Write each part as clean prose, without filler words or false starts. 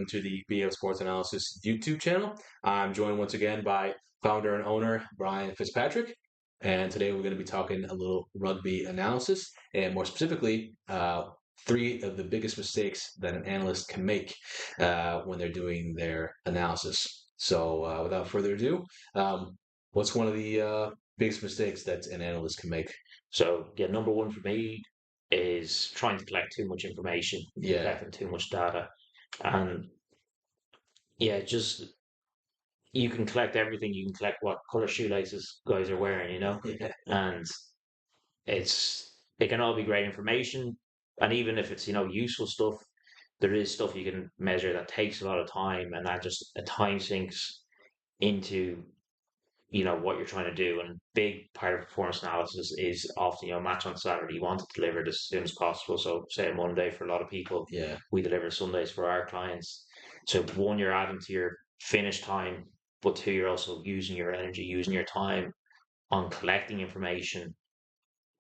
welcome to the BO Sports Analysis YouTube channel. I'm joined once again by founder and owner Brian Fitzpatrick, and today we're going to be talking a little rugby analysis, and more specifically, three of the biggest mistakes that an analyst can make when they're doing their analysis. So, without further ado, what's one of the biggest mistakes that an analyst can make? So yeah, number one for me is trying to collect too much information, Yeah, collecting too much data, and yeah, just you can collect everything. You can collect what color shoelaces guys are wearing, yeah, and it can all be great information. And even if it's useful stuff, there is stuff you can measure that takes a lot of time, and that just a time sinks into what you're trying to do. And big part of performance analysis is often match on Saturday, you want it delivered as soon as possible. So say Monday for a lot of people, yeah, we deliver Sundays for our clients. So one, you're adding to your finish time, but two, you're also using your energy, using your time on collecting information,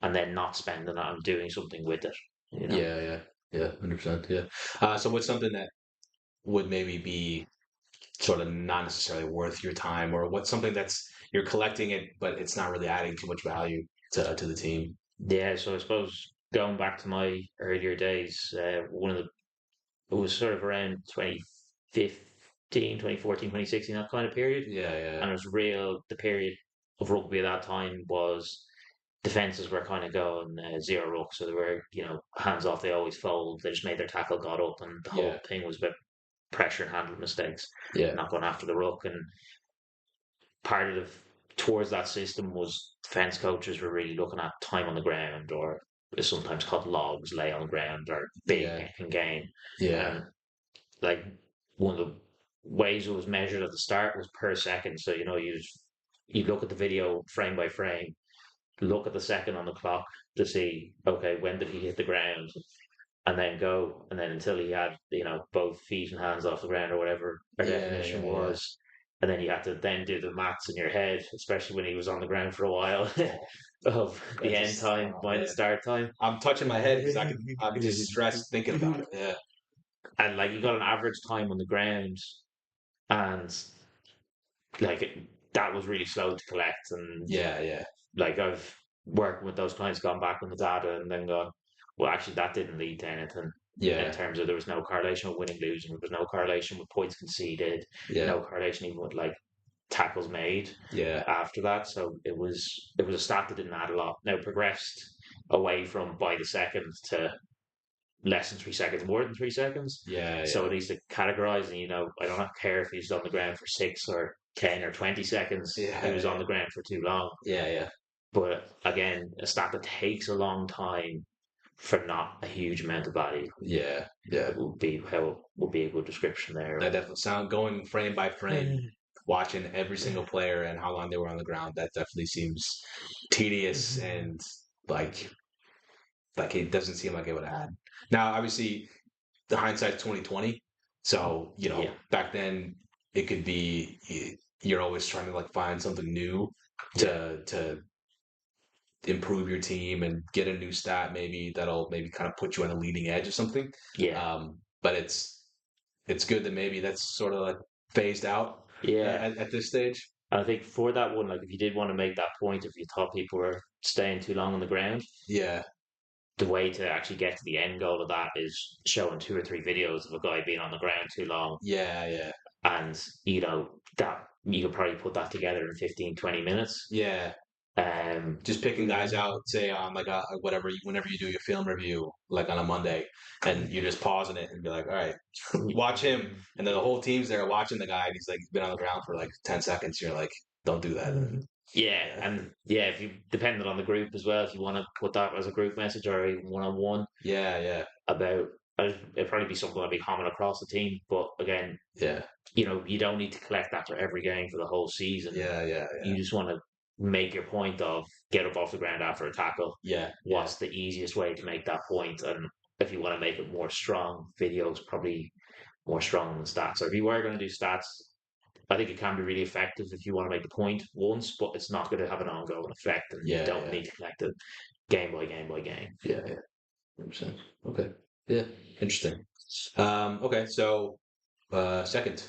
and then not spending it on doing something with it you know yeah, 100%. Yeah. So what's something that would maybe be sort of not necessarily worth your time, or what's something that's you're collecting it, but it's not really adding too much value to the team? yeah, so I suppose going back to my earlier days, it was sort of around 2015, 2014, 2016, that kind of period. Yeah, yeah, And it was real, the period of rugby at that time was defenses were kind of going zero ruck. So they were, hands off, they always fold. They just made their tackle, got up, and the yeah, whole thing was about pressure and handle mistakes, yeah, not going after the ruck. And part of towards that system was defense coaches were really looking at time on the ground, or it's sometimes called logs, lay on the ground, or big yeah, in game. yeah, And like one of the ways it was measured at the start was per second. So you look at the video frame by frame, look at the second on the clock to see, okay, when did he hit the ground, and then go, and then until he had both feet and hands off the ground, or whatever our yeah, definition yeah, yeah. was. And then you had to then do the maths in your head, especially when he was on the ground for a while, Oh, of I the end just, time oh minus man, start time. I'm touching my head because I'm just stressed thinking about it. Yeah, And like you got an average time on the ground, and like that was really slow to collect. And yeah, yeah, like I've worked with those clients, gone back on the data, and then gone, well, actually, that didn't lead to anything in yeah, terms of there was no correlation with winning, losing. There was no correlation with points conceded, yeah, no correlation even with like tackles made yeah, after that. So it was a stat that didn't add a lot. Now progressed away from by the second to less than 3 seconds, more than 3 seconds. yeah, So yeah, at least to categorize, and I don't care if he's on the ground for 6 or 10 or 20 seconds. He yeah, was on yeah, the ground for too long. yeah, yeah, But again, a stat that takes a long time for not a huge amount of value, yeah, yeah. it would be how it would be a good description there That of. definitely sound going frame by frame, watching every single player and how long they were on the ground. That definitely seems tedious and like like it doesn't seem like it would add. Now, obviously, the hindsight's 2020, so Yeah, back then it could be you're always trying to like find something new yeah, to improve your team and get a new stat maybe that'll maybe kind of put you on a leading edge or something. yeah, But it's good that maybe that's sort of like phased out yeah. at this stage. And I think for that one, like if you did want to make that point, if you thought people were staying too long on the ground, Yeah, the way to actually get to the end goal of that is showing 2 or 3 videos of a guy being on the ground too long. yeah, yeah, And, that you could probably put that together in 15, 20 minutes. yeah. Um, Just picking guys out, say on like a whatever, whenever you do your film review, like on a Monday, and you're just pausing it and be like, all right, watch him, and then the whole team's there watching the guy, and he's been on the ground for like 10 seconds. You're like, don't do that. yeah, Yeah, and yeah, if you depending on the group as well, if you want to put that as a group message or even one on one yeah, yeah, about, it'd probably be something that'd be common across the team. But again, yeah, you don't need to collect that for every game for the whole season. yeah, yeah, You just want to make your point of get up off the ground after a tackle. yeah, yeah, What's the easiest way to make that point? And if you want to make it more strong, videos probably more strong than stats. Or if you were going to do stats, I think it can be really effective if you want to make the point once, but it's not going to have an ongoing effect, and you yeah, don't yeah, need to collect it game by game by game. yeah, yeah. 100%. Okay. Yeah. Interesting. Okay. So Second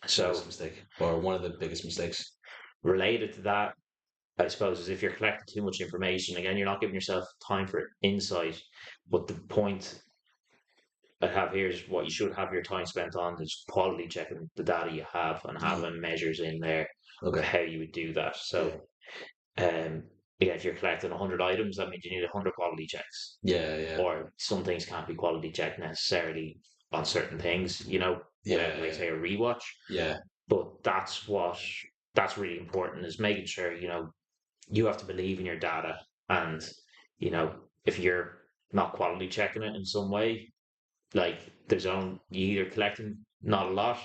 biggest So mistake, or one of the biggest mistakes. related to that, I suppose, is if you're collecting too much information, again, you're not giving yourself time for insight. But the point I have here is what you should have your time spent on is quality checking the data you have and Yeah. having measures in there of Okay. how you would do that. Yeah. So, yeah, if you're collecting 100 items, that means you need 100 quality checks. Yeah. Yeah. Or some things can't be quality checked necessarily on certain things, Yeah. like Yeah. say a rewatch. Yeah. But that's really important is making sure, you have to believe in your data. And, if you're not quality checking it in some way, like you either collecting not a lot,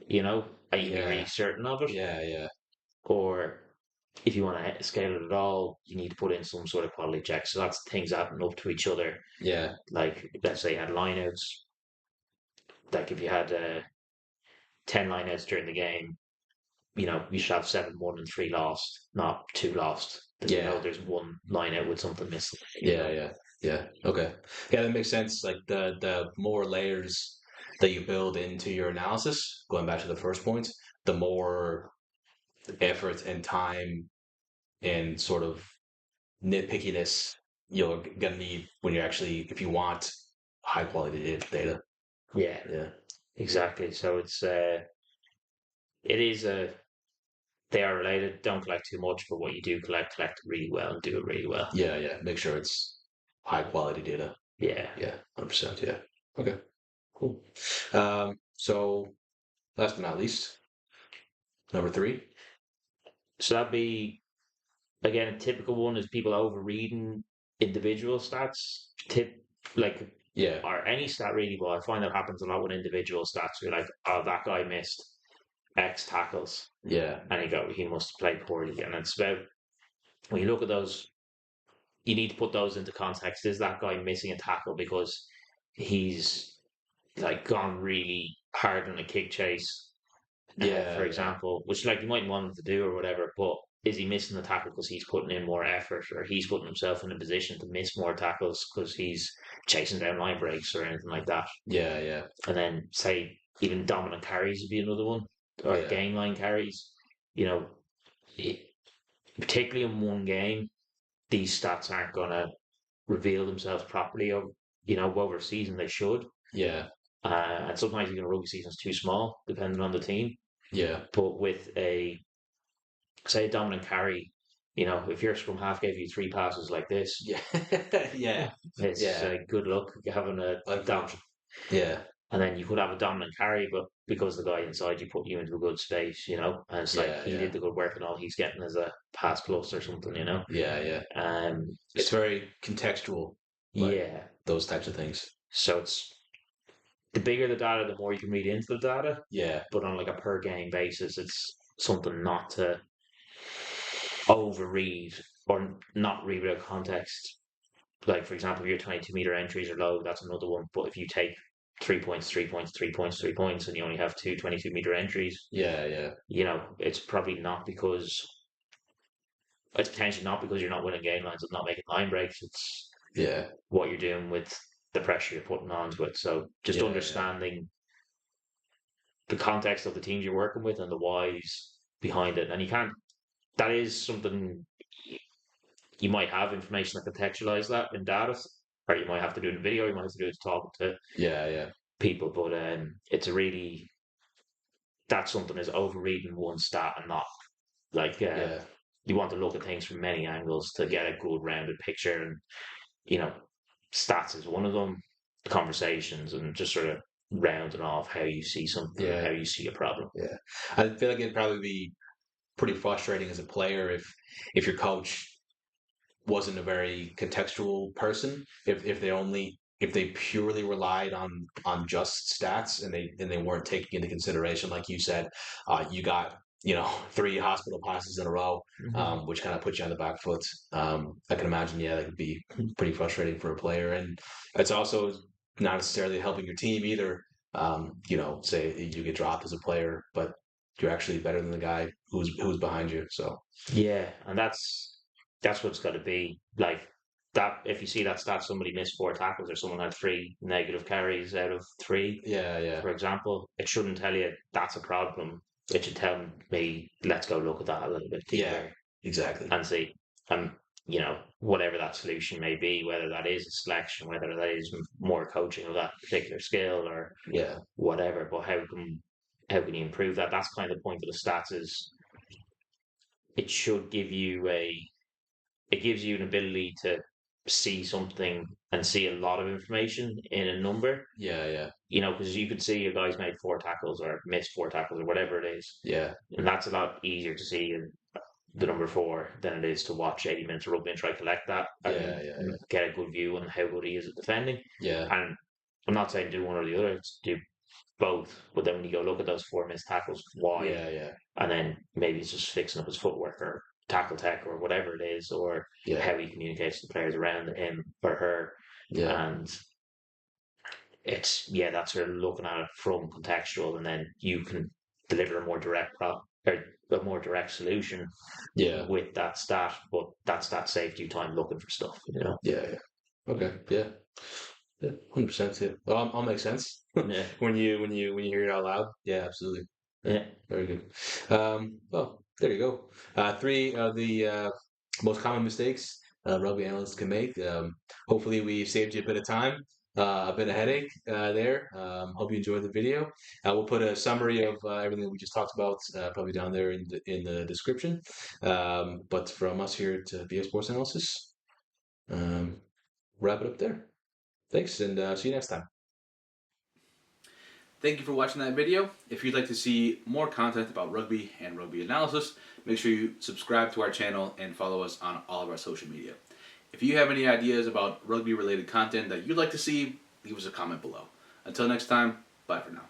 and you can be really Yeah. certain of it, Yeah. Yeah. or if you want to scale it at all, you need to put in some sort of quality check. So that's things adding up to each other. Yeah. Like let's say you had lineouts, like if you had 10 lineouts during the game, you should have seven won and three lost, not two lost. Because Yeah. there's one line out with something missing. Yeah. Yeah. Yeah. Okay. Yeah, that makes sense. Like the more layers that you build into your analysis, going back to the first point, the more effort and time and sort of nitpickiness you're gonna need when you're actually if you want high quality data. Yeah, Yeah. exactly. So it is they are related. Don't collect too much, but what you do collect really well and do it really well. Yeah. Yeah. Make sure it's high quality data. Yeah, Yeah. 100%. Yeah. Okay. Cool. So last but not least, number three. so that'd be again a typical one is people overreading individual stats. Like Yeah. or any stat really, but I find that happens a lot with individual stats. You're like, oh, that guy missed X tackles, Yeah. and he must play poorly. And it's about when you look at those, you need to put those into context. Is that guy missing a tackle because he's like gone really hard on a kick chase, Yeah. for Yeah. example, which like you might want him to do or whatever, but is he missing the tackle because he's putting in more effort or he's putting himself in a position to miss more tackles because he's chasing down line breaks or anything like that? Yeah. Yeah. And then say even dominant carries would be another one, or Yeah. game line carries. You know, it, particularly in one game, these stats aren't going to reveal themselves properly. Over a season they should. Yeah. And sometimes even a rugby season's too small, depending on the team. Yeah. But with say a dominant carry, if your scrum half gave you three passes like this, Yeah. Yeah. it's Yeah. good luck having a Like, dominant. yeah. And then you could have a dominant carry, but because the guy inside you put you into a good space, and it's like Yeah. he Yeah. did the good work and all he's getting is a pass plus or something. Yeah. Yeah. Um, It's very contextual, like yeah. those types of things. So it's the bigger the data, the more you can read into the data. Yeah. But on like a per game basis, it's something not to overread or not read out context. Like for example, if your 22-meter entries are low, that's another one. But if you take 3 points, 3 points, 3 points, 3 points, and you only have two 22-meter entries, Yeah. Yeah. it's probably not because it's potentially not because you're not winning game lines and not making line breaks. It's Yeah. what you're doing with the pressure you're putting onto it. So just Yeah. Yeah. understanding the context of the teams you're working with and the whys behind it. And that is something you might have information that contextualize that in data, or you might have to do it in video, you might have to do it talking to Yeah. Yeah. people. But it's a really, that's something is overreading one stat and not like, Yeah. you want to look at things from many angles to get a good rounded picture. And, you know, stats is one of them, conversations, and just sort of rounding off how you see something and how Yeah. you see a problem. Yeah. I feel like it'd probably be pretty frustrating as a player if your coach wasn't a very contextual person. If they purely relied on just stats and they weren't taking into consideration, like you said, you got three hospital passes in a row, Mhm. which kind of put you on the back foot. I can imagine, yeah, that could be pretty frustrating for a player, and it's also not necessarily helping your team either. Say you get dropped as a player, but you're actually better than the guy who's behind you. So Yeah, and that's what it's got to be. Like that if you see that stat, somebody missed 4 tackles or someone had 3 negative carries out of 3, Yeah, yeah, for example, it shouldn't tell you that's a problem. It should tell me, let's go look at that a little bit yeah, deeper exactly. and see, um, whatever that solution may be, whether that is a selection, whether that is more coaching of that particular skill or Yeah, whatever. But how can you improve that? That's kind of the point of the stats. Is it should give you it gives you an ability to see something and see a lot of information in a number. yeah, yeah, Because you could see a guy's made 4 tackles or missed 4 tackles or whatever it is, yeah, and that's a lot easier to see in the number 4 than it is to watch 80 minutes of rugby and try to collect that and yeah, yeah, get a good view on how good he is at defending. yeah, And I'm not saying do one or the other, it's do both. But then when you go look at those 4 missed tackles, why? yeah, yeah, And then maybe it's just fixing up his footwork or tackle tech or whatever it is, or yeah, how he communicates to the players around him or her. yeah, And that's where looking at it from contextual, and then you can deliver a more or a more direct solution yeah, with that stat, but that stat saves you time looking for stuff, yeah, yeah. Okay, yeah, yeah, 100%. Yeah, well, all makes sense Yeah. when you hear it out loud. Yeah, absolutely. Yeah, Yeah. very good. Well, there you go. Three of the most common mistakes rugby analysts can make. Hopefully, we saved you a bit of time, a bit of headache there. Hope you enjoyed the video. We'll put a summary of everything that we just talked about probably down there in the description. But from us here at BS Sports Analysis, um, wrap it up there. Thanks, and see you next time. Thank you for watching that video. If you'd like to see more content about rugby and rugby analysis, make sure you subscribe to our channel and follow us on all of our social media. If you have any ideas about rugby related content that you'd like to see, leave us a comment below. Until next time, bye for now.